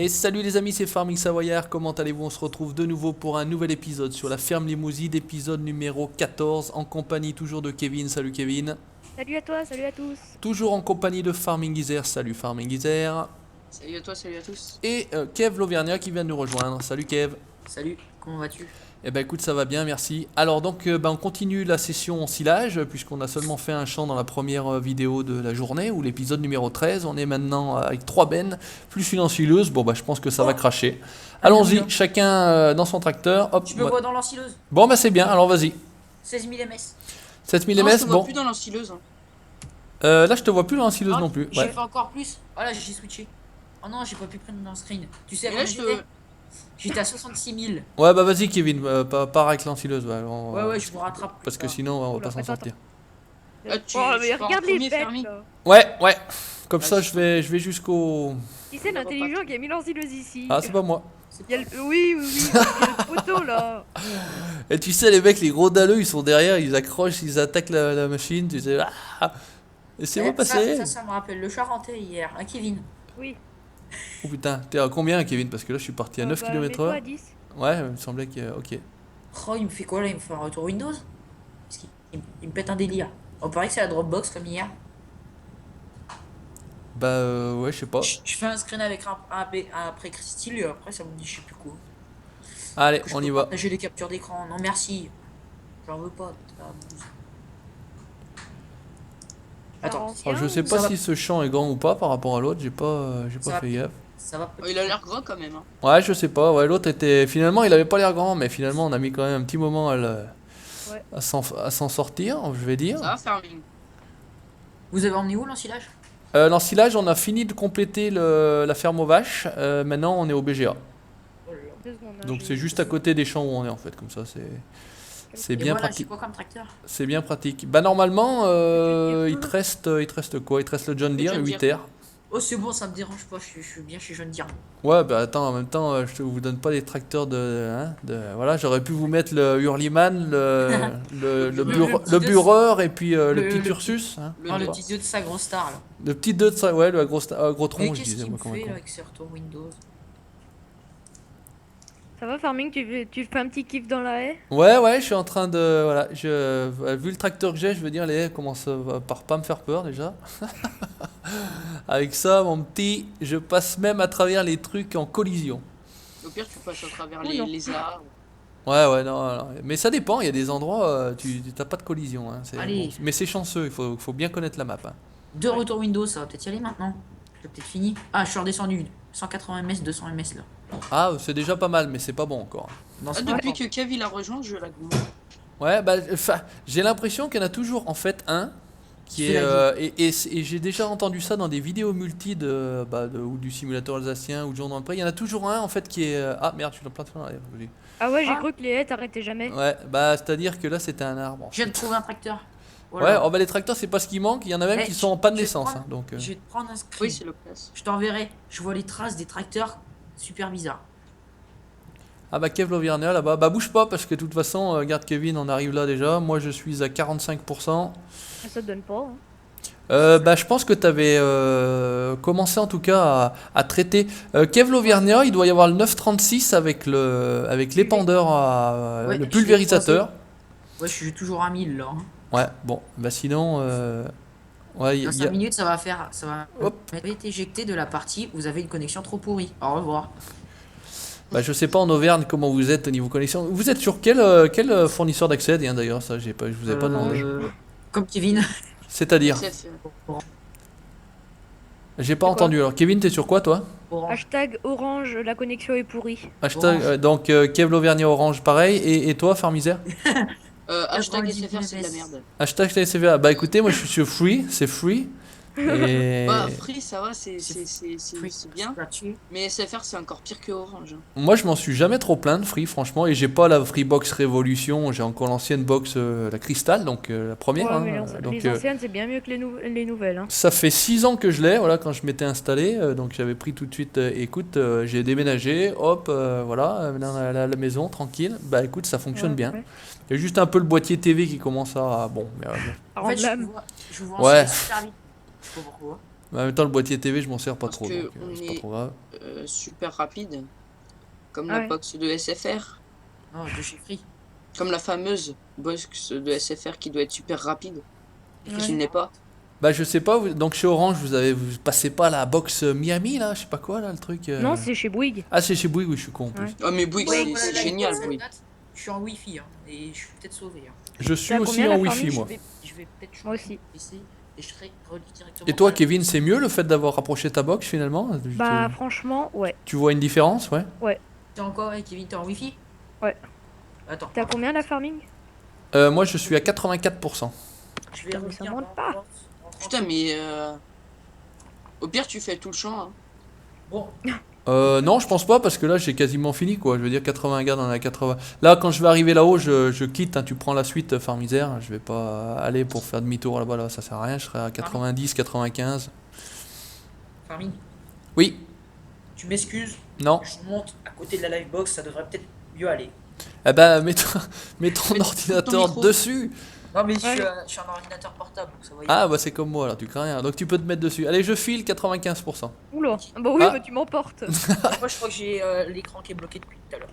Et salut les amis, c'est Farming Savoyard, comment allez-vous? On se retrouve de nouveau pour un nouvel épisode sur la ferme Limousine, épisode numéro 14, en compagnie toujours de Kevin. Salut Kevin. Salut à toi, salut à tous. Toujours en compagnie de Farming Isère. Salut Farming Isère. Salut à toi, salut à tous. Et Kev l'Auvergnat qui vient de nous rejoindre. Salut Kev. Salut, comment vas-tu? Eh ben écoute, ça va bien, merci. Alors donc on continue la session en silage, puisqu'on a seulement fait un champ dans la première vidéo de la journée, ou l'épisode numéro 13. On est maintenant avec 3 bennes, plus une ensileuse. Bon bah je pense que ça va cracher. Allons-y, chacun dans son tracteur. Hop. Tu me vois dans l'ensileuse? Bon bah c'est bien, alors vas-y. 16 000 ms. 7000 Non, je ms, te vois bon. plus dans l'ensileuse. Hein. Là je te vois plus dans l'ensileuse non plus. J'ai Ouais. fait encore plus. Voilà, j'ai switché. Oh non, j'ai pas pu prendre dans le screen. Tu sais, Et là, là, je te. j'étais à 66 000. Ouais bah vas-y Kevin, pars avec l'ensileuse. Ouais, Ouais, je vous rattrape. parce que sinon on va pas s'en Attends, sortir. Ah, tu- Oh, tu mais pars en regarde les premier, bêtes Fermi. là. Ouais. Comme Ah, ça je je vais jusqu'au... Qui c'est l'intelligent qui a mis l'ensileuse ici? Ah c'est pas moi. Il y a le... Oui, il y a le poteau là. Et tu sais les mecs, les gros dalleux, ils sont derrière, ils accrochent, ils attaquent la machine, tu sais. Ah, laissez-moi passer. Ça me rappelle le Charentais hier, à Kevin. Oui. Oh putain, t'es à combien Kevin? Parce que là je suis parti à 9 Bah, km mets-toi heure. à 10. Ouais, il me semblait que... Ok. Oh, il me fait quoi là? Il me fait un retour Windows? Parce qu'il me pète un délire. On paraît que c'est la Dropbox comme hier. Bah ouais, je sais pas. Je fais un screen avec un pré-style et après ça me dit je sais plus quoi. Allez, Que je on peux y va. partager les captures d'écran. Non merci. J'en veux pas. Attends, Ancien, Alors, je sais ou- pas Ça va. si ce champ est grand ou pas par rapport à l'autre, j'ai Ça pas va. fait gaffe. ça va. Oh, il a l'air gros quand même. Hein. Ouais, je sais pas, ouais, l'autre était... Finalement, il avait pas l'air grand, mais finalement, on a mis quand même un petit moment Ouais. à s'en sortir, je vais dire. Ça va, Farming. Vous avez emmené où l'ensilage? L'ensilage, on a fini de compléter la ferme aux vaches. Maintenant, on est au BGA. 2 secondes, hein, Donc j'ai- c'est juste à côté des champs où on est en fait, comme ça c'est Et bien voilà, c'est pratique. quoi comme tracteur? C'est bien pratique. Bah normalement John il Deere. te reste quoi? Il te reste le John Deere, John 8R. Oh c'est bon, ça me dérange pas, je suis bien chez John Deere. Ouais bah attends, en même temps je vous donne pas les tracteurs voilà, j'aurais pu vous mettre le Hurliman, le Bureur et puis le petit le- Ursus. Hein, le- Non, le voilà. petit dieu de sa grosse star là. Le petit 2 de ça, ouais, le gros Mais tronc, je qu'est-ce disais qu'il moi me comme un fait con. là avec ses retours Windows? Ça va, Farming, tu fais un petit kiff dans la haie? Ouais, je suis en train de. Voilà, vu le tracteur que j'ai, je veux dire, les haies commencent par pas me faire peur déjà. Avec ça, mon petit, je passe même à travers les trucs en collision. Au pire, tu passes à travers Oh non. les arbres. Ouais, non. Mais ça dépend, il y a des endroits, tu t'as pas de collision. Hein, Allez. bon, mais c'est chanceux, faut bien connaître la map. Hein. Deux retours Windows, ça va peut-être y aller maintenant. J'ai peut-être fini. Ah, je suis redescendu. 180 ms, 200 ms là. Ah, c'est déjà pas mal, mais c'est pas bon encore. Non, Ah, c'est depuis pas que Kev il a rejoint, je la goûte. Ouais, bah, enfin, j'ai l'impression qu'il y en a toujours en fait un qui Qui fait est. la Et j'ai déjà entendu ça dans des vidéos multi ou du simulateur alsacien ou du jour d'après. Il y en a toujours un en fait qui est. Ah merde, je suis dans plein de fois. Ah ouais, j'ai Ah. cru que les haies t'arrêtaient jamais. Ouais, bah c'est-à-dire que là c'était un arbre. En Je viens fait. de trouver un tracteur. Ouais, Voilà. oh, bah, les tracteurs c'est pas ce qui manque. Il y en a même Eh, qui sont en panne je vais d'essence. prendre- Hein, donc, Je vais te prendre un screen. Oui, c'est le place. Je t'enverrai. Je vois les traces des tracteurs super bizarres. Ah bah Kev Lauvergnat là-bas. Bah bouge pas parce que de toute façon, regarde Kevin, on arrive là déjà. Moi je suis à 45%. Ça te donne pas. Hein. Bah, je pense que tu avais commencé en tout cas à traiter. Kev Lauvergnat, il doit y avoir le 936 avec l'épandeur, Ouais, le je pulvérisateur. Ouais, je suis toujours à 1000 là. Hein. Ouais, bon, bah sinon, ouais, Dans 5 minutes, ça va faire. Ça va Hop. être éjecté de la partie où vous avez une connexion trop pourrie. Au revoir. bah, je sais pas en Auvergne comment vous êtes au niveau connexion. Vous êtes sur quel fournisseur d'accès hein, d'ailleurs, ça, je vous ai pas demandé. Comme Kevin. C'est-à-dire, C'est- j'ai pas quoi entendu. Alors, Kevin, t'es sur quoi toi? Orange. Hashtag orange, la connexion est pourrie. Hashtag, Orange. donc Kev Lauvergnat Orange, pareil. Et toi, Farmisère? Hashtag 90 SFR, c'est de la ms. merde. Hashtag TCVA. Bah écoutez, moi je suis sur Free, c'est Free. Et Bah, Free, ça va, c'est Free. bien. Là-dessus. Mais SFR, c'est encore pire que Orange. moi je m'en suis jamais trop plaint de Free, franchement. Et j'ai pas la Freebox Révolution, j'ai encore l'ancienne box, la Cristal, donc la première. Ouais, Hein, mais donc les anciennes, c'est bien mieux que les nouvelles. Hein. ça fait 6 ans que je l'ai, voilà, quand je m'étais installé. Donc j'avais pris tout de suite, écoute, j'ai déménagé, hop, voilà, dans la maison, tranquille. Bah écoute, ça fonctionne Ouais, bien. ouais. Il y a juste un peu le boîtier TV qui commence à. Bon, mais, À En fait, rendre l'âme. je vous Ouais. enchaîner super vite. Je sais pas pourquoi. Mais en même temps, le boîtier TV, je m'en sers pas Parce trop, que donc on c'est pas est- trop grave. super rapide. Comme Ouais. la box de SFR. Non, de chez Free. Comme la fameuse box de SFR qui doit être super rapide. Et Ouais. qu'est-ce Qui que n'est tu pas. Bah, je sais pas, donc chez Orange, vous passez pas la box Miami là, je sais pas quoi là, le truc. Non, c'est chez Bouygues. Ah, c'est chez Bouygues, oui, je suis con en plus. Ouais. Oh mais Bouygues, Ouais, c'est génial Bouygues. Je suis en Wi-Fi, hein, et je suis peut-être sauvé. Hein. Je suis T'as aussi combien, en la Wi-Fi, famille moi. Je vais peut-être changer Moi aussi. mon PC et je serai relié directement. Et toi, à la- Kevin, c'est mieux le fait d'avoir rapproché ta box finalement? Bah, franchement, ouais. Tu vois une différence, ouais? T'es encore, ouais, Kevin, t'es en Wi-Fi? Ouais. Attends. T'as combien la farming? Moi, je suis à 84%. Je Putain, mais ça revenir monte dans pas. 30, dans 30 Putain mais au pire tu fais tout le champ. Hein. Bon, Non, je pense pas parce que là j'ai quasiment fini quoi. Je veux dire 80 gars dans la 80. Là, quand je vais arriver là-haut, je quitte. Hein, tu prends la suite Farmisère. Je vais pas aller pour faire demi-tour là-bas. Là, ça sert à rien. Je serai à 90, 95. Farming, Oui. tu m'excuses, Non. je monte à côté de la live box, ça devrait peut-être mieux aller. Eh ben, mets ton Mais ton ordinateur micro. dessus. Non, mais Ouais. je suis un ordinateur portable, donc ça va. Ah, bah c'est comme moi là. Tu crains rien. Donc tu peux te mettre dessus. Allez, je file 95%. Oula. Bah oui, Ah. bah tu m'emportes. Moi, je crois que j'ai l'écran qui est bloqué depuis tout à l'heure.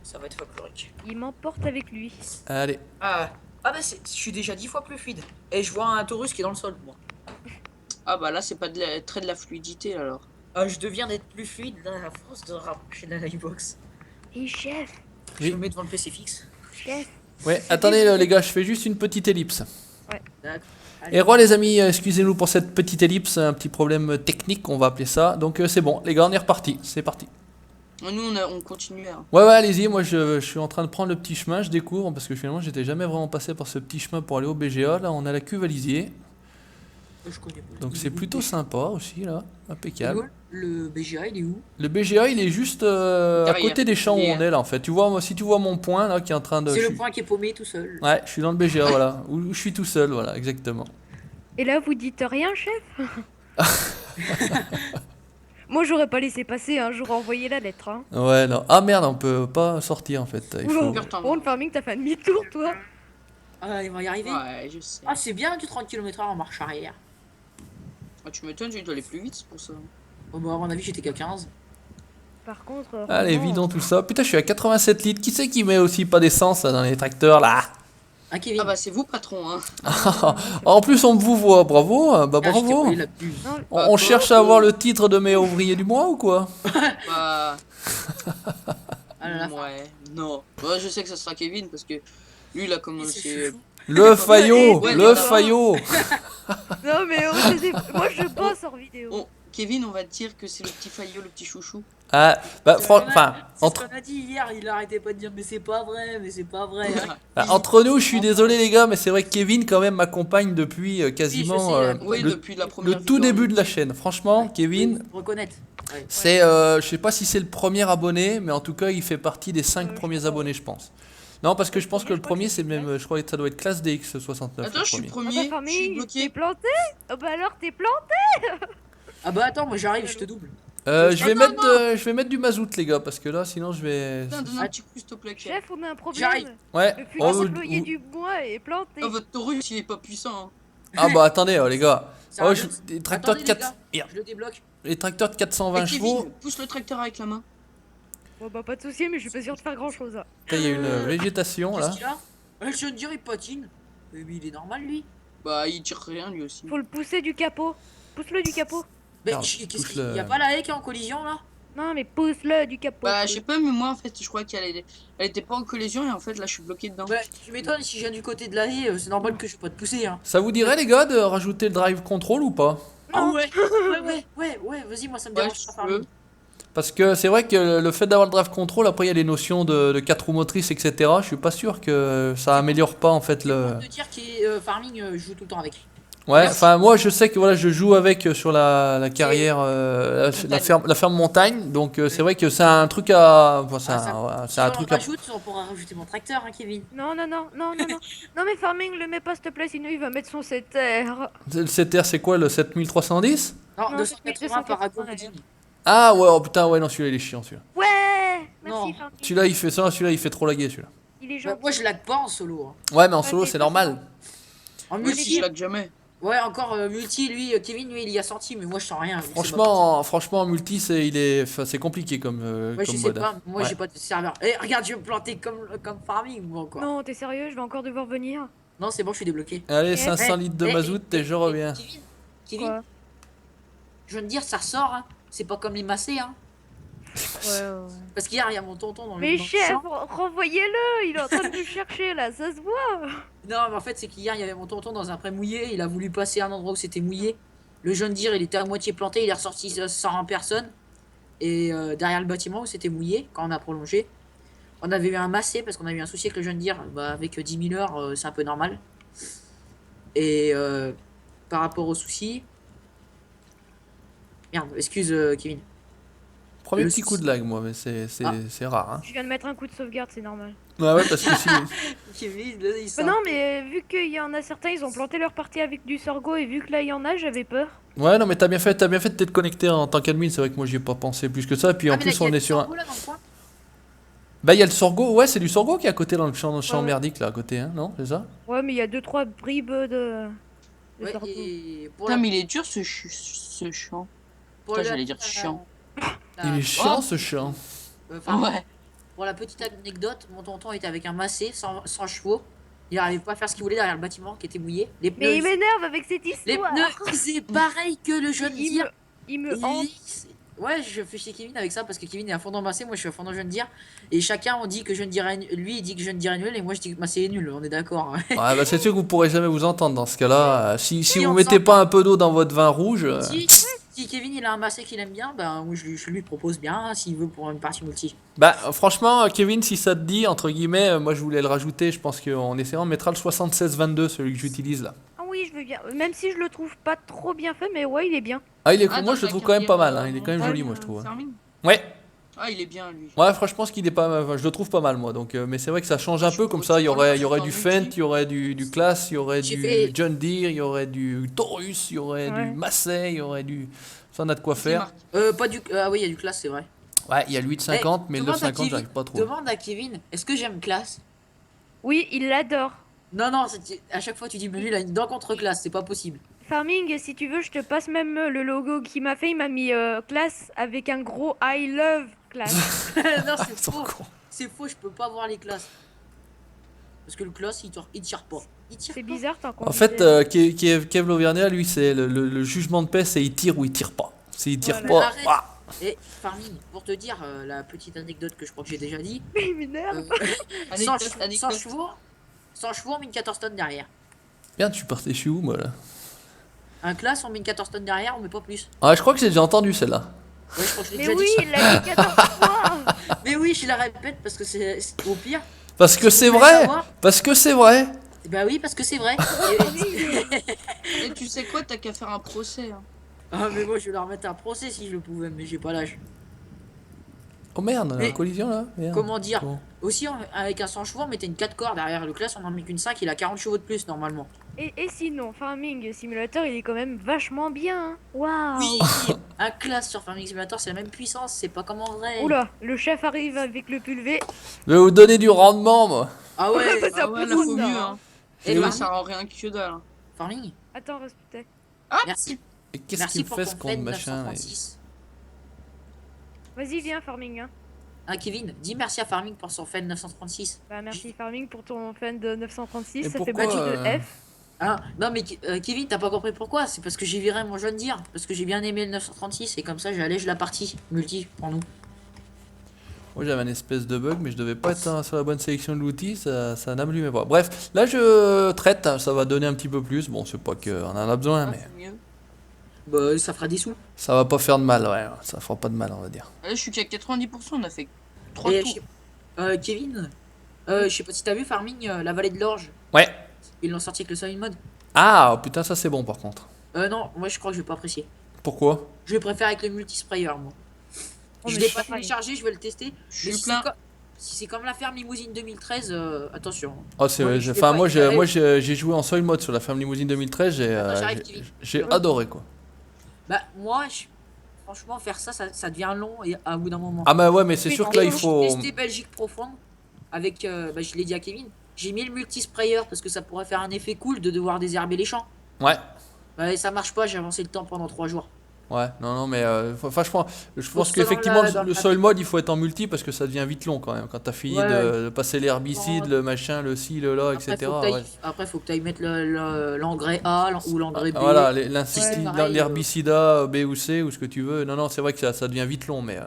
Ça va être folklorique. Il m'emporte avec lui. Allez. Ah, bah, je suis déjà 10 fois plus fluide. Et je vois un taurus qui est dans le sol, moi. Ah bah là c'est pas très de la fluidité alors. Je deviens d'être plus fluide là, à force de rapprocher de la livebox. Et chef, Je Oui. me mets devant le PC fixe. chef. Ouais, attendez les gars, je fais juste une petite ellipse. D'accord. Et re les amis, excusez-nous pour cette petite ellipse, un petit problème technique, on va appeler ça. Donc c'est bon, les gars, on est reparti, c'est parti. Nous on continue. Hein. Ouais, allez-y, moi je suis en train de prendre le petit chemin, je découvre, parce que finalement j'étais jamais vraiment passé par ce petit chemin pour aller au BGA. Là, on a la cuve à lisier, Je connais pas. donc Il est c'est où, plutôt le sympa aussi, là, impeccable. BGA? Le BGA, il est où? Le BGA, il est juste à Derrière. côté des champs où Derrière. on est là en fait. Tu vois, si tu vois mon point là qui est en train de. C'est je le suis- point qui est paumé tout seul. Ouais, je suis dans le BGA, voilà, où je suis tout seul, voilà, exactement. Et là, vous dites rien, chef? Moi, j'aurais pas laissé passer, hein. J'aurais envoyé la lettre, hein. Ouais, non. Ah merde, on peut pas sortir en fait. Il Oula. faut... Putain. Pour une farming, t'as fait un demi-tour, toi. Ah, il va y arriver. Ouais je sais. Ah, c'est bien du 30 km/h en marche arrière. Ah, tu m'étonnes, tu dois aller plus vite c'est pour ça. Oh, bah, à mon avis, j'étais qu'à 15. Par contre. Allez, vraiment, vidons tout ça. Putain, je suis à 87 litres. Qui c'est qui met aussi pas d'essence là, dans les tracteurs là? Ah, Kevin. Ah bah c'est vous patron hein. En plus, on vous voit. Bravo. Bah Ah, je t'ai bravo. volé la pub. Non, On cherche à avoir le titre de meilleur ouvrier du mois ou quoi? Bah Ah là là, ouais non. Bah, je sais que ça sera Kevin parce que lui il a c'est commencé. chouchou. Le Fayot. Ouais, Le voilà. Fayot. non, mais moi, je bosse en vidéo. Oh, Kevin on va te dire que c'est le petit Fayot, le petit chouchou. Ah, bah C'est ce qu'on a- enfin, c'est entre... ce qu'on a dit hier, il arrêtait pas de dire mais c'est pas vrai, mais c'est pas vrai. entre nous, je suis désolé les gars, mais c'est vrai que Kevin quand même m'accompagne depuis quasiment Oui, je sais, Oui le, depuis la première le tout vidéo. début de la chaîne. Franchement, Kevin, Faut reconnaître. Ouais. c'est, je sais pas si c'est le premier abonné, mais en tout cas, il fait partie des 5 premiers abonnés, je pense. Non, parce que je pense que le premier, c'est même, je crois que ça doit être classe DX69. Attends le je suis premier. Ah, premier, bah, je suis famille, t'es bloqué. planté? Oh, bah alors, t'es planté? Ah bah attends, moi j'arrive, je te double. Je vais Non, mettre, non. je vais mettre du mazout les gars, parce que là, sinon je vais. Putain donne un petit coup s'il te plaît. Kev. Chef, on a un problème. J'arrive. Ouais. Le Oh, futur employé du mois est planté. Ah votre taurus il est pas puissant. Hein. Ah bah attendez les gars. Ça Oh, va, les tracteurs de Attendez, les 4... gars. Merde. Je le débloque. Les tracteurs de 420 Et chevaux. Kevin, pousse le tracteur avec la main. Bon, bah, pas de soucis, mais je suis pas sûr de faire grand chose. Putain, il y a une végétation là. Qu'est-ce qu'il a? Je viens de dire, il patine. Mais il est normal lui. Bah il tire rien lui aussi. Faut le pousser du capot. Pousse-le du capot. Mais Merde, qu'est-ce touche qu'il le- y a pas la haie qui est en collision là? Non, mais pousse-le du capot. Bah je sais pas mais moi en fait je crois elle était pas en collision et en fait là je suis bloqué dedans. Bah tu m'étonnes, si je viens du côté de la haie, c'est normal que je peux pas te pousser hein. Ça vous dirait les gars de rajouter le drive control ou pas? Ah Non. ouais, vas-y, moi ça me Ouais, dérange si pas tu faire veux. lui. Parce que c'est vrai que le fait d'avoir le drive control, après il y a les notions de 4 roues motrices, etc. Je suis pas sûr que ça améliore pas en fait le. De dire qui farming, je joue tout le temps avec. Ouais, Merci. enfin moi je sais que voilà, je joue avec sur la carrière, la ferme montagne, donc c'est vrai que c'est un truc à. Enfin, c'est un, c'est un Si on truc à. rajoute, on pourra rajouter mon tracteur, hein, Kevin. Non, non, non, non, non, non. Non, mais Farming, le mets pas, s'il te plaît, sinon il va mettre son CTR. Le CTR c'est quoi le 7310? Non, Non, 280 par 280, Agogodin. Ah ouais, oh putain, ouais, non, celui-là il est chiant celui-là. Ouais. Merci, Non. Farming. Celui-là il fait ça, celui-là il fait trop laguer celui-là. Il est Bah, gentil. moi je lag pas en solo. Hein. Ouais, mais en Ouais, solo mais c'est pas normal. En Moi multi, si je lag jamais. Ouais, encore multi, lui, Kevin, lui, il y a senti, mais moi, je sens rien. vu que c'est ma Franchement, en multi, enfin, c'est compliqué comme, partie. Ouais, je comme sais mode. pas, moi, Ouais. j'ai pas de serveur. Eh, regarde, je vais me planter comme farming, moi, encore. Non, t'es sérieux, je vais encore devoir venir. Non, c'est bon, je suis débloqué. Allez, Eh, 500 litres de mazout et je reviens. Kevin, quoi? je viens de dire, ça ressort, hein. C'est pas comme les massés, hein. Ouais. Parce qu'hier, il y a mon tonton dans Mais dans le chef, champ. renvoyez-le, il est en train de nous chercher là, ça se voit. Non, mais en fait, c'est qu'hier, il y avait mon tonton dans un pré mouillé. Il a voulu passer à un endroit où c'était mouillé. Le jeune dire, il était à moitié planté. Il est ressorti sans personne. Et derrière le bâtiment où c'était mouillé, quand on a prolongé, on avait eu un massé parce qu'on a eu un souci avec le jeune dire. Bah, avec 10 000 heures, c'est un peu normal. Et par rapport au souci. Merde, excuse Kevin. Premier Le petit coup souci- de lag, moi, mais Ah. c'est rare. Hein. Je viens de mettre un coup de sauvegarde, c'est normal. Ouais, parce que si. Kevin, là, il Bah sort. non, mais vu qu'il y en a certains, ils ont planté leur partie avec du sorgho et vu que là il y en a, j'avais peur. Ouais, non, mais t'as bien fait de t'être connecté en tant qu'admin. C'est vrai que moi, j'y ai pas pensé plus que ça. Puis Ah, en mais plus, là, il y a on est du sur un. sorgho, là, dans le coin. Bah, il y a le sorgho. Ouais, c'est du sorgho qui est à côté dans le champ Ouais. merdique, là, à côté, hein, non? C'est ça? Ouais, mais il y a 2-3 bribes de Ouais, sorgho. et pour Putain, la, mais il est dur ce champ. pour Putain, la- j'allais dire chiant. Il est la- chiant, Oh. ce chien. enfin, Ouais. Pour la petite anecdote, mon tonton était avec un massé sans chevaux. Il n'arrivait pas à faire ce qu'il voulait derrière le bâtiment qui était mouillé. Les pneus, Mais il m'énerve avec cette les histoire. pneus, c'est pareil que le jeune Il dire. me, il me hante. Ouais, je fais chez Kevin avec ça parce que Kevin est à fond dans massé, moi je suis à fond dans jeune dire. Et chacun on dit que jeune dire lui il dit que jeune dire est nul et moi je dis que massé est nul, on est d'accord. Hein. Ouais, bah, c'est sûr que vous pourrez jamais vous entendre dans ce cas-là. Si Si, vous on mettez s'entend. pas un peu d'eau dans votre vin rouge. Si Kevin il a un massé qu'il aime bien, ben moi je lui propose bien hein, s'il veut pour une partie multi. Bah, franchement, Kevin, si ça te dit, entre guillemets, moi je voulais le rajouter. Je pense qu'en essayant, on mettra le 76-22, celui que j'utilise là. Ah oui, je veux bien. Même si je le trouve pas trop bien fait, mais ouais, il est bien. Ah, Ah, moi dans je le ta trouve quand même pas mal. carrière, Hein. Il est quand même montagne, joli, moi je trouve. Hein. farming. Ouais. Ah, il est bien, lui. Ouais, franchement, ce qu'il est pas, enfin, je le trouve pas mal moi. Donc, mais c'est vrai que ça change un Je peu trouve comme ça. Il y que aurait, tu il y aurait peux du le Fent, faire en il y aurait du Class, il y aurait J'ai du fait- John Deere, il y aurait du Taurus, il y aurait Ouais. du Massey, il y aurait du. Ça, on a de quoi C'est faire. marqué. Pas du ah oui il y a du classe c'est vrai. Ouais, il y a le 850, mais le Demande à 950, Kevin- j'arrive pas trop. Demande à Kevin, est-ce que j'aime classe? Oui, il l'adore. Non, à chaque fois tu dis, mais lui il a une dent contre classe, c'est pas possible. Farming, si tu veux, je te passe même le logo qu'il m'a fait. Il m'a mis classe avec un gros I love classe. Non, Ils c'est sont faux. cons. C'est faux, je peux pas voir les classes. Parce que le classe il tire pas. Il tire C'est pas. bizarre, tant qu'on En fait, disait. Kev Lauvergnat, lui, c'est le jugement de paix, c'est il tire ou il tire pas. S'il tire Voilà. pas, Arrête. ouah. Et Farming, pour te dire la petite anecdote que je crois que j'ai déjà dit, Il m'énerve. euh, 100 Anecdote. chevaux, 100 chevaux, on met une 14 tonnes derrière. Merde, tu partais chez où, moi, là? Un classe, on met une 14 tonnes derrière, on met pas plus. Ah, je crois que j'ai déjà entendu celle-là. Ouais, je crois que je l'ai Mais déjà oui, dit. il l'a dit 14 fois. Mais oui, je la répète parce que c'est au pire. Parce que Si c'est vous voulez vrai. savoir- Parce que c'est vrai. Bah oui, parce que c'est vrai. Et tu sais quoi, t'as qu'à faire un procès. Hein. Ah, mais moi je vais leur mettre un procès si je le pouvais, mais j'ai pas l'âge. Oh merde, Mais la collision là. Merde. Comment dire Bon. Aussi, avec un 100 chevaux, on mettait une 4 corps derrière le classe, on en met qu'une 5, il a 40 chevaux de plus normalement. Et sinon, Farming Simulator, il est quand même vachement bien. Waouh. Oui, un classe sur Farming Simulator, c'est la même puissance, c'est pas comme en vrai. Oula, le chef arrive avec le pulvé. Je vais vous donner du rendement, moi. Ah ouais, Bah, c'est un Ah ouais, peu là, faut ça, mieux. hein. Hein. Et Et oui. ouais, ça rend rien que dalle. Hein. Farming, Attends, respecte. merci. Et qu'est-ce Merci qu'il me pour fait ton ce con fait de machin là 936. Vas-y, viens, Farming. Hein. Ah Kevin, dis merci à Farming pour son fait 936. Bah, merci, Farming, pour ton fan de 936. Et Ça fait pourquoi, beaucoup de F. Ah, non mais Kevin, t'as pas compris pourquoi? C'est parce que j'ai viré mon jeune dire. Parce que j'ai bien aimé le 936 et comme ça j'allège la partie multi pour nous. Moi j'avais un espèce de bug, mais je devais pas être sur la bonne sélection de l'outil, ça n'allumait pas. Bref, là je traite, hein, ça va donner un petit peu plus. Bon, c'est pas qu'on en a besoin, Ah, mais c'est mieux. Bah ça fera des sous. ça va pas faire de mal, ouais. Ça fera pas de mal, on va dire. Là, je suis qu'à 90%, on a fait 3 Et tours. Kevin, je sais pas si t'as vu Farming, la vallée de l'orge. Ouais. Ils l'ont sorti avec le Solid Mode. Ah, oh, putain, ça c'est bon par contre. Non, moi je crois que je vais pas apprécier. Pourquoi? Je préfère avec le multisprayer moi. Oh, Je mais l'ai c'est pas pareil. téléchargé, je vais le tester. Je Mais suis si plein. si c'est comme la ferme limousine 2013, attention. Oh, c'est Ouais, vrai, je l'ai enfin pas moi installé. j'ai joué en soil mode sur la ferme limousine 2013, j'arrive, Kevin. j'ai Ouais. adoré quoi. Bah moi, franchement faire ça devient long et à bout d'un moment. Ah bah ouais, mais c'est Oui, sûr en que là il fait, faut. J'ai testé Belgique profonde avec, bah, je l'ai dit à Kevin, j'ai mis le multisprayer parce que ça pourrait faire un effet cool de devoir désherber les champs. Ouais. Bah, ça marche pas, j'ai avancé le temps pendant 3 jours. Ouais, non, mais enfin, je pense selon qu'effectivement, dans le soil mode, il faut être en multi parce que ça devient vite long quand même. Quand t'as fini Ouais. de passer les herbicides, le machin, le ci, le là, etc. Ouais. Après, faut que t'ailles mettre l'engrais A ou l'engrais B. Voilà, C'est pareil, l'herbicida B ou C ou ce que tu veux. Non, c'est vrai que ça devient vite long, mais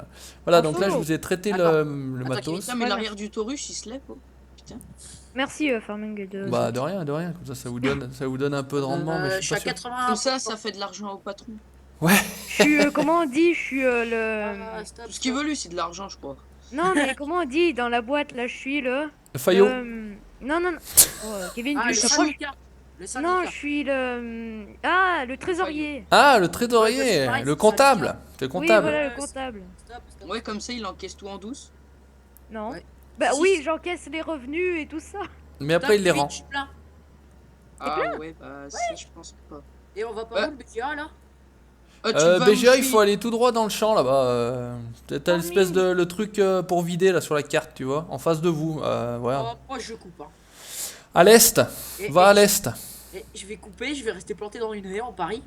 voilà. Donc là, je vous ai traité Attends. le matos. Putain, mais l'arrière du taurus, il se lève. Oh. Putain. Merci Farming de. Bah de rien. Comme ça ça vous donne un peu de rendement, mais je je suis suis à pas sûr. 80. Comme ça fait de l'argent au patron. Ouais. Je suis, comment on dit, je suis le. Stop, Tout ce qu'il veut, lui, c'est de l'argent, je crois. Non, mais comment on dit dans la boîte, là, je suis le. Le Fayot. Non, non, non. Oh, Kevin, Ah, tu le t'approches. syndicat. Le Non, syndicat. je suis le. Ah, le trésorier. Ah, le Ouais, trésorier, c'est pareil, le c'est comptable. C'est le Oui, comptable. voilà, le comptable. Stop. Ouais, comme ça, il encaisse tout en douce. Non. Ouais. Bah Si, oui, si. j'encaisse les revenus et tout ça. Mais après, il les rend. Je suis plein. Ah ouais, bah si, je pense pas. Et on va pas Ouais. où le BGA là? Tu vas où BGA, je il suis faut aller tout droit dans le champ là-bas. T'as Ah l'espèce oui. de le truc pour vider là sur la carte, tu vois, en face de vous. Voilà. Oh, moi je coupe. Hein. À l'est, Et- va à et- l'est. Et je vais couper, je vais rester planté dans une haie en Paris.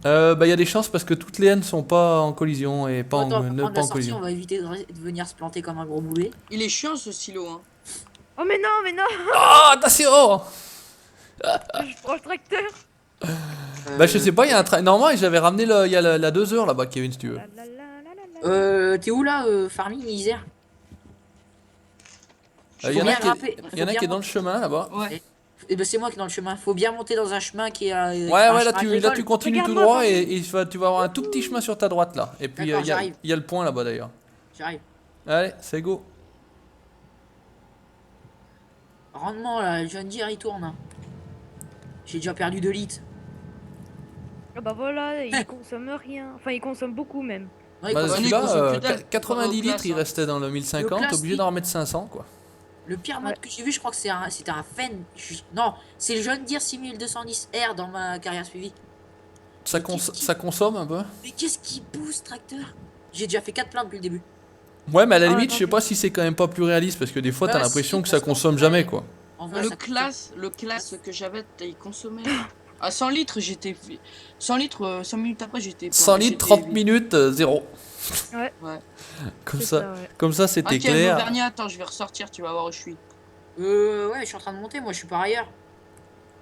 Bah, il y a des chances parce que toutes les haines sont pas en collision et pas Attends, en, pour ne prendre pas la en sortie, collision. on va éviter de venir se planter comme un gros boulet. Il est chiant ce silo, hein. Oh, mais non, mais non. Oh, attention! Je prends le tracteur. Bah, je sais pas, il y a un train. Normalement, j'avais ramené il y a la 2 heures là-bas, Kevin, si tu veux. La, la, la, la, la, la. T'es où là, Farming, Isère? Il y en Faut a bien qui grimper, il y en a faut qui est bien dans le chemin là-bas. Ouais. Et ben c'est moi qui est dans le chemin. Faut bien monter dans un chemin qui est. Ouais, là tu continues tout Regarde-moi, droit Farming. et tu vas avoir un tout petit chemin sur ta droite là. Et puis D'accord, il y a- j'arrive. il y a le point là-bas d'ailleurs. J'arrive. Allez, c'est go. Rendement là, le jeune dire il tourne. Hein. J'ai déjà perdu 2 litres. Ah bah voilà, il consomme rien. Enfin, il consomme beaucoup même. Ouais, Bah, quoi. Ouais, celui-là, il consomme que dalle. 90 Au litres, classe, il hein. restait dans le 1050, classe, obligé oui. d'en remettre 500 quoi. Le pire mode Ouais. que j'ai vu, je crois que c'était un Fen. Non, c'est le jeune dire 6210R dans ma carrière suivie. Ça consomme un peu. Mais qu'est-ce qui pousse, tracteur? J'ai déjà fait 4 plaintes depuis le début. Ouais, mais à la Ah, limite, je sais attends, pas si c'est quand même pas plus réaliste parce que des fois, t'as Bah, l'impression si, que ça parce qu'en consomme vrai, jamais quoi. En vrai, Le ça classe que j'avais, il consommait. À 100 litres, j'étais. 100 litres, 5 minutes après, j'étais. 100 litres, 30 minutes, 0. Ouais. Ouais. Comme C'est ça, ouais. comme ça, c'était Ok, clair. Auvergnat, attends, je vais ressortir, tu vas voir où je suis. Ouais, je suis en train de monter, moi je suis par ailleurs.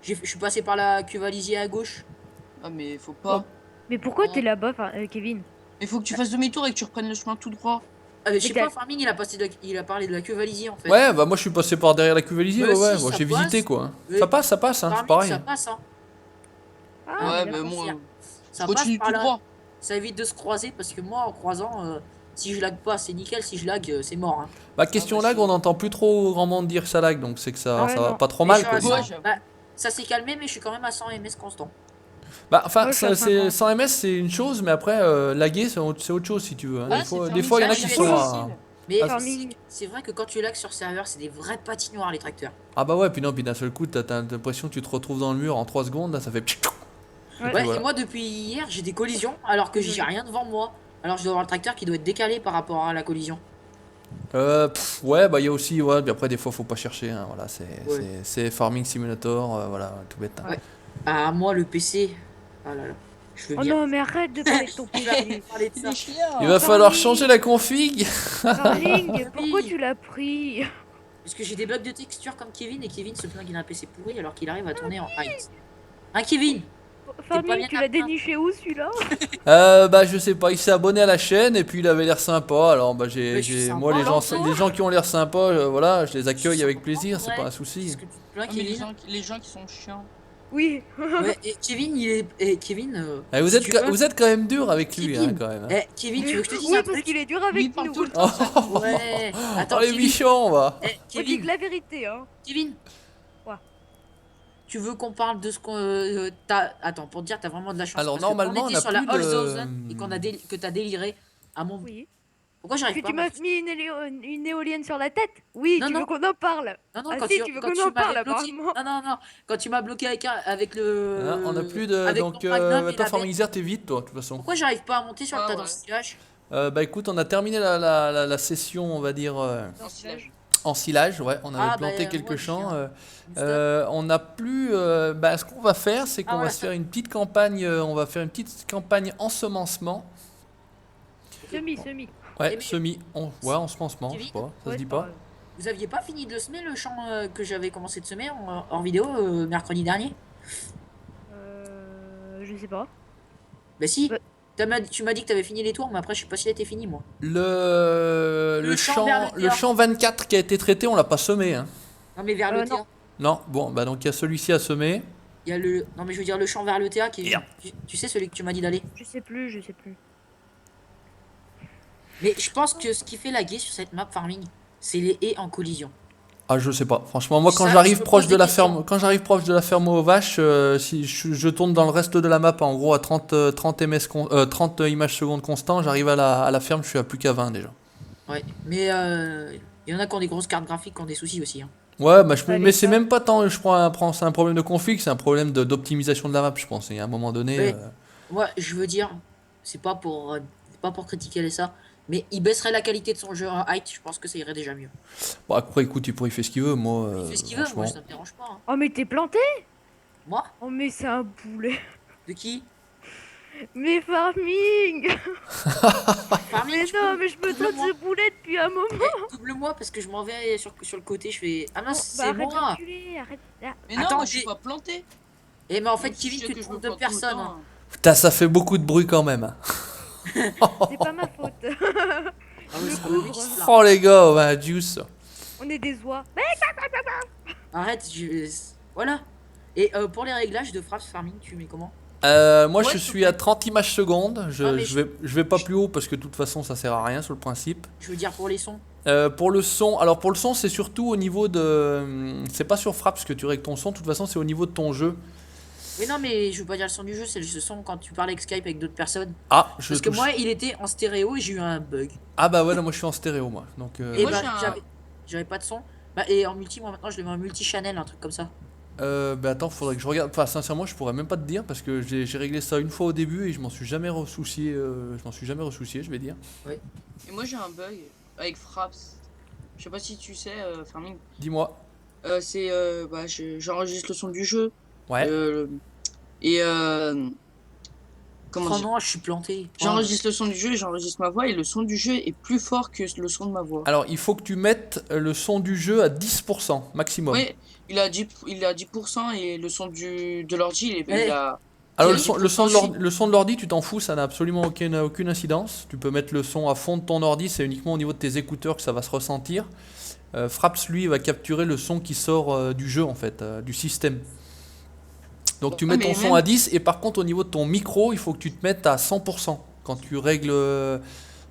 Je suis passé par la cuve à lisier à gauche. Ah, mais faut pas. Mais pourquoi Non. t'es là-bas, Kevin? Il faut que tu fasses demi-tour et que tu reprennes le chemin tout droit. Ah, mais je sais Mais pas, Farming il a parlé de la cuve à lisier en fait. Ouais, bah moi je suis passé par derrière la cuve-lisier, Bah, ouais, si, moi ça j'ai passe. visité quoi. Mais- Ça passe, hein, c'est Farming, pareil. ça passe, hein. Ah, ouais, mais mais d'accord. moi, Ça je passe continue par tout là. droit. Ça évite de se croiser parce que moi en croisant, si je lag pas, c'est nickel. Si je lag, c'est mort. Hein. Bah question bah, lag, si. on n'entend plus trop grand monde dire que ça lag, donc c'est que ça, Ouais, ça va non. pas trop Mais mal je quoi. suis à Ouais, 100. j'avoue. Bah, ça s'est calmé, mais je suis quand même à 100 ms constant. Bah enfin, Moi, je suis à c'est 50. 100 ms c'est une chose, mais après laguer c'est autre chose si tu veux. Hein. Ouais, Des fois il y en a qui c'est sont facile. à... Mais Ah, Farming. c'est vrai que quand tu lags sur serveur, c'est des vrais patinoires les tracteurs. Ah bah ouais, puis non, puis d'un seul coup t'as l'impression que tu te retrouves dans le mur en 3 secondes, là, ça fait... Ouais. Ouais, voilà. et moi depuis hier, j'ai des collisions alors que j'ai rien devant moi. Alors je dois avoir le tracteur qui doit être décalé par rapport à la collision. Ouais, bah il y a aussi, ouais, puis après des fois faut pas chercher, hein, voilà, Ouais. c'est Farming Simulator, voilà, tout bête. Hein. Ouais. Ah, moi le PC. Ah là là, je veux Oh bien. non, mais arrête de parler de ton Je vais PC. parler de ça. Il va falloir changer la config. Farming, pourquoi tu l'as pris? Parce que j'ai des bugs de texture comme Kevin et Kevin se plaint qu'il a un PC pourri alors qu'il arrive à tourner en height. Hein Kevin? Farming, bien tu l'as atteint. déniché où celui-là? Bah je sais pas, il s'est abonné à la chaîne et puis il avait l'air sympa, alors bah Mais je suis moi sympa, les gens qui ont l'air sympas, voilà, je les accueille avec plaisir, c'est Ouais. pas un Est-ce souci. que tu te plains Ah, mais Kevin? les gens qui sont chiants. Oui. Ouais, et Kevin il est. Et Kevin. Eh, vous, si tu veux- vous êtes quand même dur avec lui, hein, Kevin. quand même. Hein. Eh Kevin, tu veux que je te dise Oui, un parce truc? qu'il est dur Lui, il avec parle nous. tout le temps. Ouais. Attends, Oh les Kevin. bichons, va. Eh, On dit Kevin. que la vérité, hein. Kevin. Quoi? Tu veux qu'on parle de ce qu'on attends, pour te dire t'as vraiment de la chance. Alors, parce que normalement, quand on on était a sur la plus All de- Zone et que t'as déliré à mon. Oui. Pourquoi Que j'arrive pas tu à m'as mis une éolienne sur la tête? Oui, Non, tu non. veux qu'on en parle? Non, non, Ah quand si, tu, tu veux quand qu'on tu en parle, m'avais bloqué. apparemment. Non, non, non. Quand tu m'as bloqué avec le. Hein, on a plus de... avec Donc, ton Magnum et toi la Farming bête. Isère, t'es vite, toi, de toute façon. Pourquoi j'arrive pas à monter sur le Ah, tas ouais. d'ensilage? Bah écoute, on a terminé la session, on va dire... Dans ce village. En silage, ouais, on avait Ah, planté bah, quelques moi, champs. une stock. On n'a plus. Ce qu'on va faire, c'est qu'on Ah, va ouais, se faire une petite campagne. On va faire une petite campagne ensemencement. Semi. Ouais, mais- ouais, ensemencement, je Kevin, sais pas, ça se Ouais, dit c'est pas. pareil. Vous aviez pas fini de le semer le champ que j'avais commencé de semer hors vidéo mercredi dernier? Je sais pas. Bah si. Bah, Tu m'as dit que t'avais fini les tours, mais après je sais pas si était fini moi. Le champ vers le le TA. champ 24 qui a été traité, on l'a pas semé, hein. Non mais vers le non. TA. Non, bon, bah donc il y a celui-ci à semer. Il y a le. Non mais je veux dire le champ vers le TA qui est. Merde. Tu sais celui que tu m'as dit d'aller. Je sais plus. Mais je pense que ce qui fait laguer sur cette map farming, c'est les haies en collision. Ah, je sais pas. Franchement, moi, quand Ça, je j'arrive me proche pose de des la questions. ferme, quand j'arrive proche de la ferme aux vaches, si je tourne dans le reste de la map, en gros, à 30 30 images secondes constant, j'arrive à la ferme, je suis à plus qu'à 20 déjà. Ouais. Mais il y en a qui ont des grosses cartes graphiques qui ont des soucis aussi. Hein. Ouais, bah, Allez, mais c'est ça. même pas tant, c'est un problème de config, c'est un problème d'optimisation de la map, je pense. Et à un moment donné, Ouais. Moi je veux dire, c'est pas pour critiquer les ça, mais il baisserait la qualité de son jeu en height, je pense que ça irait déjà mieux. bon, après, écoute, il fait ce qu'il veut, moi. Il fait ce qu'il veut, moi franchement. ça me dérange pas. Hein. Oh, mais t'es planté? Moi? Oh, mais c'est un boulet. De qui? Mais farming! Farming, Mais tu non, peux- mais je me double-moi. donne ce boulet depuis un moment. Double-moi parce que je m'en vais sur le côté, je fais. Ah non, Bon, c'est arrête de moi! reculer, arrête. Ah, Mais non, Attends, moi, je suis j'ai- pas planté. Et mais en fait, Moi, je Kevin, sais tu que te je me trompes de plante tout le personne. temps, Hein. Putain, ça fait beaucoup de bruit quand même. c'est pas ma faute. Ah oui, Le c'est pas couvre. logique, là. Oh les gars, bah, juice. On est des oies. Arrête, voilà. Et pour les réglages de Fraps Farming, tu mets comment? Moi, Ouais, je s'il te suis plaît. à 30 images secondes. Ah, mais Je vais pas plus haut parce que de toute façon, ça sert à rien sur le principe. Je veux dire pour les sons. Pour le son, alors pour le son, c'est surtout au niveau de. C'est pas sur Fraps que tu règles ton son. De toute façon, c'est au niveau de ton jeu. Mais non, mais je veux pas dire le son du jeu, c'est le son quand tu parles avec Skype avec d'autres personnes. Ah, je Parce que touche. moi, il était en stéréo et j'ai eu un bug. Ah bah ouais, là, moi, je suis en stéréo, moi. Donc. Et moi, bah, j'ai un- j'avais pas de son. Bah, et en multi, moi maintenant, je le mets en multi-channel, un truc comme ça. Bah attends, faudrait que je regarde. Enfin, sincèrement, je pourrais même pas te dire parce que j'ai réglé ça une fois au début et je m'en suis jamais ressoucié. Je m'en suis jamais ressoucié, je vais dire. Et moi, j'ai un bug avec Fraps. Je sais pas si tu sais, Farming. Dis-moi. J'enregistre le son du jeu. Ouais. Et comment Oh dire, non, je suis planté. j'enregistre le son du jeu et j'enregistre ma voix et le son du jeu est plus fort que le son de ma voix. Alors, il faut que tu mettes le son du jeu à 10% maximum. Oui, il a 10% et le son de l'ordi, Ouais. il a... Alors Thierry, le son de l'ordi, tu t'en fous, ça n'a absolument aucune incidence. Tu peux mettre le son à fond de ton ordi, c'est uniquement au niveau de tes écouteurs que ça va se ressentir. Fraps, lui, va capturer le son qui sort du jeu, en fait, du système. Donc tu mets Ouais, ton mais son même- à 10 et par contre au niveau de ton micro, il faut que tu te mettes à 100%. Quand tu règles...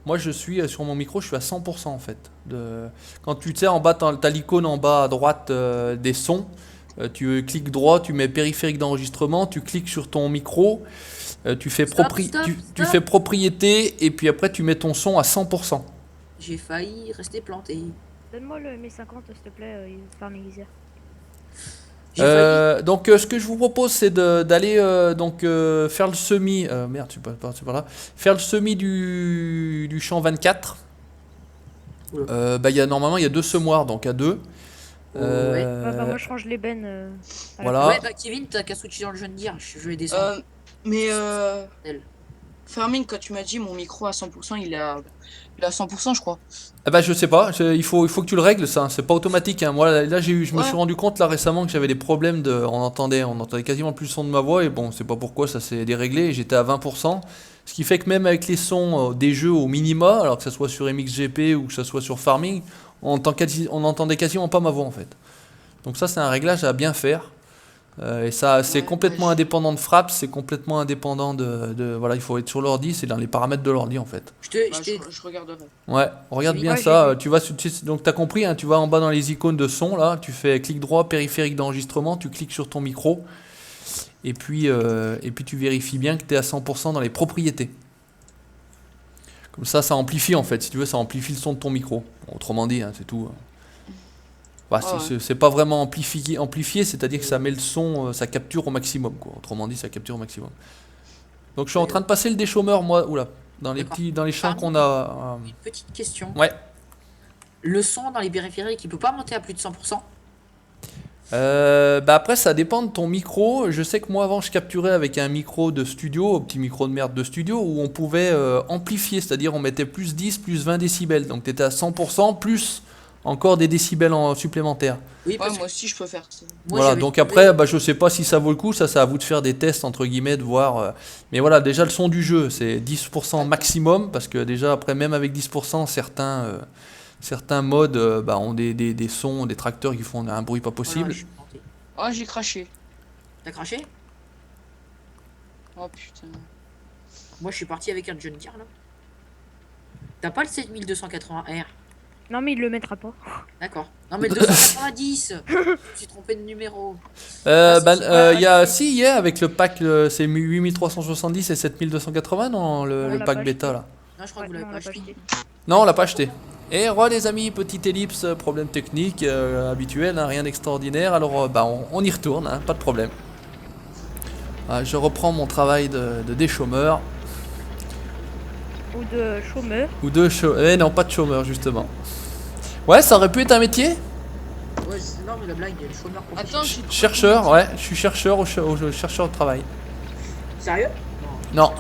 Moi je suis sur mon micro, je suis à 100% en fait. Quand tu sais en bas, t'as l'icône en bas à droite des sons. Tu cliques droit, tu mets périphérique d'enregistrement, tu cliques sur ton micro, tu fais, Stop, tu stop. fais propriété et puis après tu mets ton son à 100%. J'ai failli rester planté. Donne-moi le M50, s'il te plaît, farming easier. J'ai failli. Donc ce que je vous propose c'est d'aller faire le semis. Merde, tu peux pas par là. Faire le semis du champ 24. Oula. Normalement il y a 2 semoirs donc à 2. Ouais. Moi, je range les bennes. À la voilà. Ouais, bah Kevin, t'as qu'à switcher dans le jeu de dire. Je vais descendre. Mais Elle. Farming, quand tu m'as dit mon micro à 100%, il est à 100%, je crois. Ah bah je sais pas, il faut que tu le règles ça, c'est pas automatique. Hein. Moi là je me Ouais. suis rendu compte là récemment que j'avais des problèmes on entendait quasiment plus le son de ma voix et bon c'est pas pourquoi ça s'est déréglé et j'étais à 20%. Ce qui fait que même avec les sons des jeux au minima, alors que ça soit sur MXGP ou que ça soit sur Farming, on entendait quasiment pas ma voix en fait. Donc ça c'est un réglage à bien faire. Et ça c'est Ouais, complètement ouais, indépendant de Fraps, c'est complètement indépendant voilà, il faut être sur l'ordi, c'est dans les paramètres de l'ordi en fait. Je regarderai. Ouais, regarde Oui, bien ouais, ça. j'ai vu. Tu vas donc t'as compris, hein, tu vas en bas dans les icônes de son là, tu fais clic droit, périphérique d'enregistrement, tu cliques sur ton micro et puis tu vérifies bien que tu es à 100% dans les propriétés. Comme ça amplifie en fait. Si tu veux, ça amplifie le son de ton micro. Autrement dit, hein, c'est tout. Bah, Ah c'est pas vraiment amplifié, c'est-à-dire que ça met le son, ça capture au maximum quoi. Autrement dit, ça capture au maximum. Donc je suis en train de passer le déchômeur moi, oula, dans les D'accord. champs Pardon. qu'on a. Une petite question. Ouais. le son dans les périphériques, il peut pas monter à plus de 100%. Bah après ça dépend de ton micro. Je sais que moi avant je capturais avec un micro de studio, un petit micro de merde de studio où on pouvait amplifier, c'est-à-dire on mettait plus 10, plus 20 décibels. Donc tu étais à 100% plus encore des décibels supplémentaires. Oui, Ouais, parce que moi aussi, je peux faire ça. moi, Voilà, j'avais donc trouvé- après bah, je sais pas si ça vaut le coup, ça c'est à vous de faire des tests entre guillemets, de voir. Mais voilà, déjà le son du jeu c'est 10% maximum parce que déjà après même avec 10% certains modes bah, ont des sons, des tracteurs qui font un bruit pas possible. Voilà, je suis planté. Oh, j'ai craché. T'as craché? Oh putain. Moi, je suis parti avec un John Deere là. T'as pas le 7280R? Non, mais il le mettra pas. D'accord. Non, mais le 290. Je me suis trompé de numéro. Il y a, si, yeah, avec le pack, c'est 8370 et 7280 dans On le l'a pack pas bêta acheté. là. Non, je crois Ouais, que vous l'avez non, on pas l'a pas acheté. acheté. Non, on l'a pas acheté. Et re les amis, petite ellipse, problème technique habituel, hein, rien d'extraordinaire. Alors bah, on y retourne, hein, pas de problème. Ah, je reprends mon travail de déchômeur. Ou de chômeur. Ou de chômeur. Eh non, pas de chômeur justement. Ouais, ça aurait pu être un métier. Ouais, non, mais la blague, il y a le chômeur professionnel. Attends, j'ai trouvé Chercheur, mon ouais, je suis chercheur au chercheur de travail. Sérieux? Non.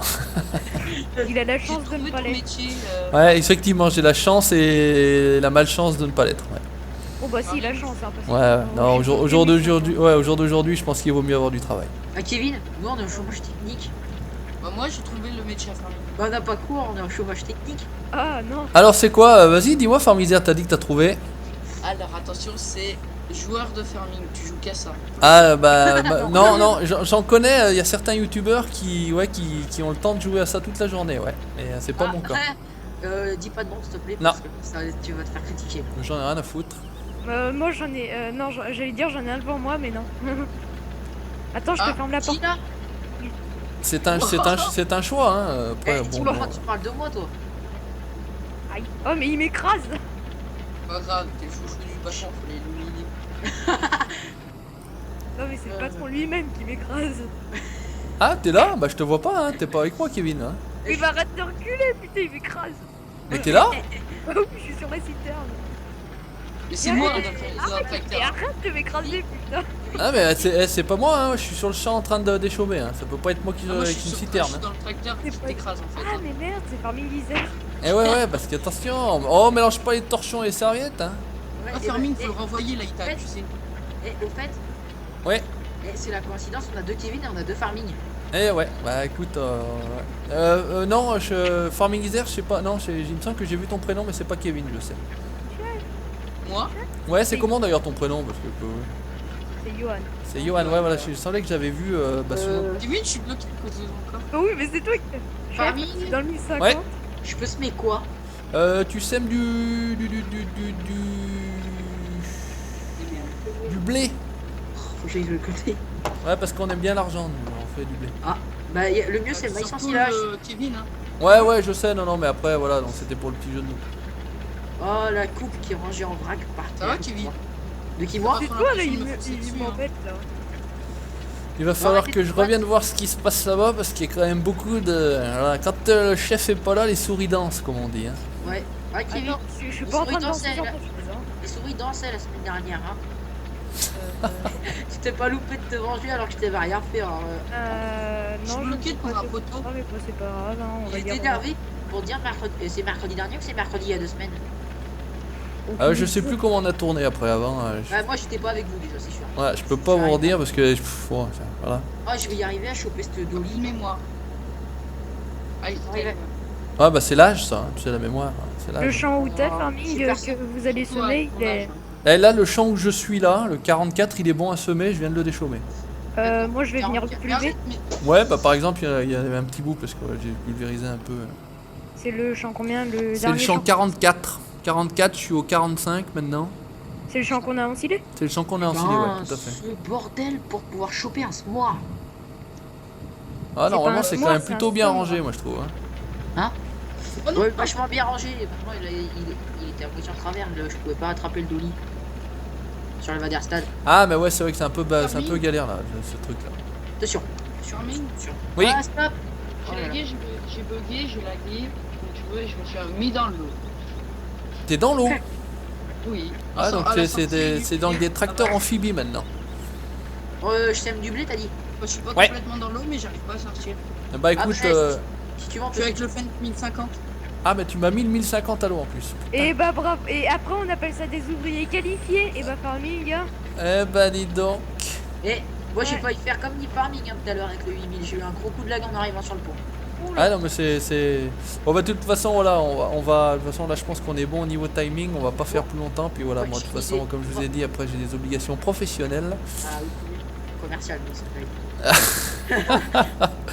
Il a la J'ai chance de trouvé ne pas ton l'être. métier. Ouais, effectivement, j'ai la chance et la malchance de ne pas l'être. Ouais. Oh bah si, il a chance, hein, parce que- Ouais, non, je suis au jour déçue, d'aujourd'hui, hein. ouais, au jour d'aujourd'hui, je pense qu'il vaut mieux avoir du travail. Ah, Kevin, nous, on est au chômage technique. Bah, moi, j'ai trouvé le métier à faire. Bah, on n'a pas cours, on est au chômage technique. Ah non. Alors c'est quoi vas-y, dis-moi, Farmiser, t'as dit que t'as trouvé. Alors, attention, c'est joueur de farming. Tu joues qu'à ça. Ah non, non, j'en connais, il y a certains youtubeurs qui ont le temps de jouer à ça toute la journée, ouais. Mais c'est pas mon cas. Dis pas de nom, s'il te plaît, Non. parce que ça, tu vas te faire critiquer. J'en ai rien à foutre. Moi j'en ai. Non, j'allais dire j'en ai un devant moi, mais non. Attends, je te Ah, ferme la porte. Qui là? C'est un choix, hein. Après, bon, Dis-moi bon. quand tu parles de moi, toi. Aïe. Oh, mais il m'écrase. Pas grave, t'es chouchou du patron, faut l'éliminer. Non, mais c'est le patron lui-même qui m'écrase. Ah, t'es là? Bah je te vois pas, hein. T'es pas avec moi, Kevin. Hein. Il va arrêter de reculer, putain, il m'écrase. Mais t'es là? Oh, oui, je suis sur la citerne. Mais c'est moi dans le Et tracteur. arrête de m'écraser, putain. Ah mais c'est pas moi, hein. Je suis sur le champ en train de déchaumer. Hein. Ça peut pas être moi qui Ah, moi, je avec suis une sur citerne. je suis Hein. dans le tracteur qui C'est pas- t'écrase en fait. Ah, mais merde, c'est parmi l'Isère. Eh ouais, parce que attention. Oh, mélange pas les torchons et les serviettes. Hein. Ouais, Ah, et farming, bah, faut le renvoyer là, il t'a, tu sais. et au fait, Ouais. c'est la coïncidence, on a deux Kevin et on a deux farming. Eh ouais, bah écoute, non, Farming Isère, je sais pas, non, il me semble que j'ai vu ton prénom, mais c'est pas Kevin, je sais. Moi, Ouais, c'est comment d'ailleurs ton prénom parce que C'est Johan. c'est Johan, ouais, voilà, je semblais que j'avais vu. Kevin, je suis bloqué à cause de ton corps. Oh oui, mais c'est toi qui. Farming. C'est dans le 1050. Ouais. Je peux semer quoi? Tu sèmes du blé. Faut que j'aille le côté. Ouais, parce qu'on aime bien l'argent, nous, on fait du blé. Bah, le mieux, c'est le maïs en Surtout silage. Kevin, hein. Ouais, ouais, je sais, non, mais après, voilà, donc c'était pour le petit jeu de nous. Oh, la coupe qui est rangée en vrac par Ça va, terre. Kevin? De qui, moi? C'est Prends toi la là, prochaine, il me foncer dessus, m'embête là. Il va falloir arrêtez que de je battre. revienne voir ce qui se passe là-bas parce qu'il y a quand même beaucoup de. Voilà, quand le chef est pas là, les souris dansent, comme on dit. Hein. Ouais. Ouais, Kevin. Attends, je suis Les pas en train souris de danser dansaient, sur là. ta chaise, hein. Les souris dansaient la semaine dernière, hein. Tu t'es pas loupé de te venger alors que je t'avais rien fait. Alors, Je suis Non, bloqué ne pour pas un te- poteau. Ah, mais bah, c'est pas grave, hein, on va il dire. était énervé pour dire mercredi. C'est mercredi dernier ou c'est mercredi il y a 2 semaines? Je sais plus comment on a tourné après avant. Bah, moi j'étais pas avec vous déjà, c'est sûr. Ouais, je peux pas vous redire parce que. Ouais, voilà. Oh, je vais y arriver à choper cette dolly. Filmez-moi. Allez, Ouais. Ah bah c'est l'âge ça, hein, c'est la mémoire. Hein, c'est Le l'âge. champ où t'es, Oh, Farming, super. que vous allez semer, il est. Et là, le champ où je suis là, le 44, il est bon à semer, je viens de le déchaumer. Moi je vais venir le pulver. Ouais, bah par exemple, il y avait un petit bout parce que j'ai pulvérisé un peu. C'est le champ combien? Le C'est le dernier champ 44. 44, je suis au 45 maintenant. C'est le champ qu'on a ensilé? C'est le champ qu'on a ensilé, ouais, tout à fait. Ce bordel pour pouvoir choper un semoir. Ah, C'est normalement, pas un c'est quand semoir, même c'est plutôt un bien semoir. rangé, moi je trouve. Hein. Ouais, vachement bien rangé. Et maintenant, il était à moitié en travers. Je pouvais pas attraper le dolly. Sur le Vaderstad. Ah, mais ouais, c'est vrai que c'est un peu galère là, ce truc là. Attention. Farming. Oui, Ah, stop. Oh J'ai là là. lagué, j'ai bugué, j'ai lagué. Donc tu vois, je me suis mis dans l'eau. t'es dans l'eau. Oui. Ah, donc À la c'est sortie c'est du donc pier, des tracteurs ça va. amphibies maintenant. Je sème du blé, t'as dit? Je suis pas Ouais. complètement dans l'eau, mais j'arrive pas à sortir. Bah écoute, Après, si tu veux, on Je peut suis avec faire- le Fendt 1050. ah mais tu m'as mis le 1050 à l'eau en plus. Et bah bravo. Et après on appelle ça des ouvriers qualifiés. Et bah farming, gars. Eh bah dis donc. Eh, moi j'ai Ouais. failli faire comme Deep Farming hein, tout à l'heure avec le 8000. J'ai eu un gros coup de lag en arrivant sur le pont. Ah non mais c'est... Bon bah de toute façon voilà, de toute façon là je pense qu'on est bon au niveau timing, on va pas faire plus longtemps, puis voilà, moi de toute façon comme je vous ai dit, après j'ai des obligations professionnelles. Ah oui, commercial, mais c'est pas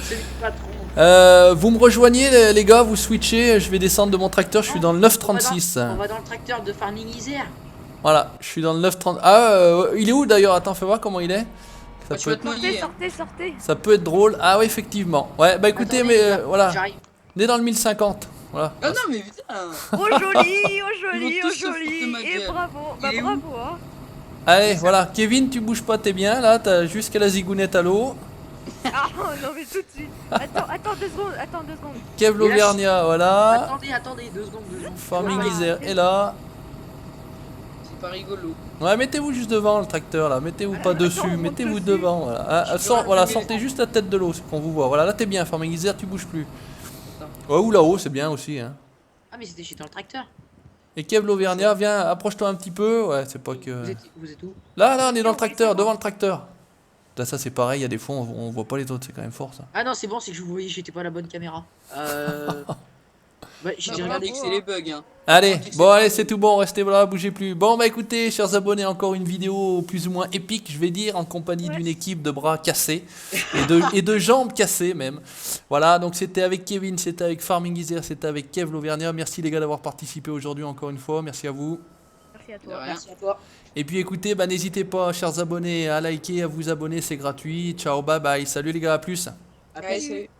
celui du patron. Vous me rejoignez les gars, vous switchez, je vais descendre de mon tracteur, je suis dans le 936. On va dans le tracteur de Farming Isère. Voilà, je suis dans le 930. Ah, il est où d'ailleurs? Attends, fais voir comment il est. Ça Tu peut vas être, te noyer. Sortez. ça peut être drôle. Ah oui, effectivement. Ouais, bah écoutez, Attendez, mais les gars, voilà, J'arrive. on est dans le 1050. Voilà. Ah non, mais putain. Oh joli, oh Ils joli, vont oh tous se foutre de joli. ma Et gueule. bravo. Bah Il est où bravo, hein. Allez, voilà. Kevin, tu bouges pas, t'es bien. Là, t'as jusqu'à la zigounette à l'eau. Ah non mais tout de suite. Attends 2 secondes, Kev l'Auvergnat, voilà. Attendez, 2 secondes. Farming Ah. Isère est là. C'est pas rigolo. Ouais, mettez-vous juste devant le tracteur là. Mettez-vous pas Attends, dessus, on monte mettez-vous dessus. devant. Voilà, ah, Je sans- peux voilà, relever sortez les juste la tête de l'eau, c'est qu'on vous voit. Voilà, là t'es bien. Farming Isère, tu bouges plus. Non. Ouais, ou là-haut, c'est bien aussi. Hein. Ah, mais c'était chez dans le tracteur. Et Kev l'Auvergnat, viens, approche-toi un petit peu. Ouais, c'est pas que. Vous êtes où? Là, on est dans le Oui, tracteur, c'est bon. devant le tracteur. Là, ça c'est pareil, il y a des fois on voit pas les autres, c'est quand même fort ça. Ah non, c'est bon, c'est que je vous voyais, j'étais pas à la bonne caméra. Ouais, j'ai J'ai déjà regardé regardé. que c'est les bugs. Hein. Allez, Oh, tu bon sais allez, pas. c'est tout bon, restez là, bougez plus. Bon bah écoutez, chers abonnés, encore une vidéo plus ou moins épique, je vais dire, en compagnie d'une équipe de bras cassés et de jambes cassées même. Voilà, donc c'était avec Kevin, c'était avec Farming Isère, c'était avec Kev l'Auvergnat. Merci les gars d'avoir participé aujourd'hui encore une fois, merci à vous. Merci à De toi. rien. Merci à toi. Et puis écoutez, bah n'hésitez pas, chers abonnés, à liker, à vous abonner, c'est gratuit. Ciao, bye bye, salut les gars, à plus. À Ouais, plus. c'est-